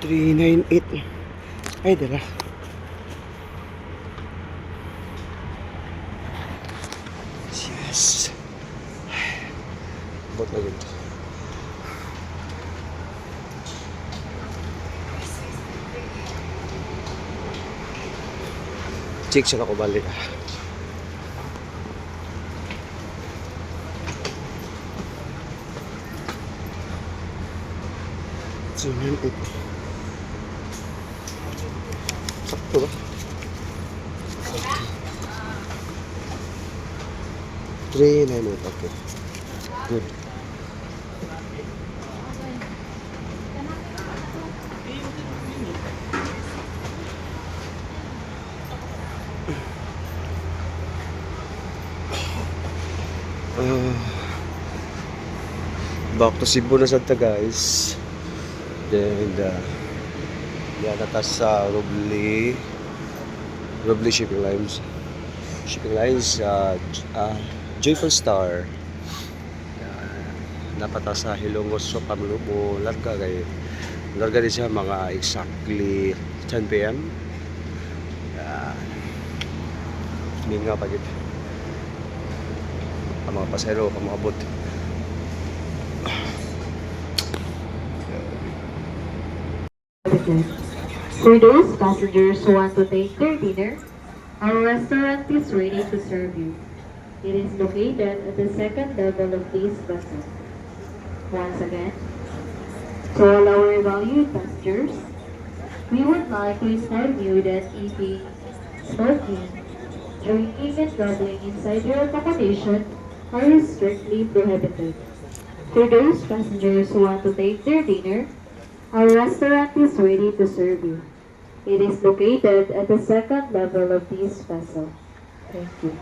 398. Ay, dala. Yes. Bot na ganito. Check siya na ko balik. So, yun ito. Sakto ba? 398. Okay. Good. Back to Cebu na Santa, guys. Then yan atas sa Roble shipping lines, Joyful Star. Dapat sa Hilongos so pamlubo larga din siya mga exactly 10 PM. Minga pa gid ang mga pasahero pamabot. For those passengers who want to take their dinner, our restaurant is ready to serve you. It is located at the second level of this vessel. Once again, to all our valued passengers, we would like to inform you that eating, smoking, drinking, and traveling inside your accommodation are strictly prohibited. For those passengers who want to take their dinner, our restaurant is ready to serve you. It is located at the second level of this vessel. Thank you.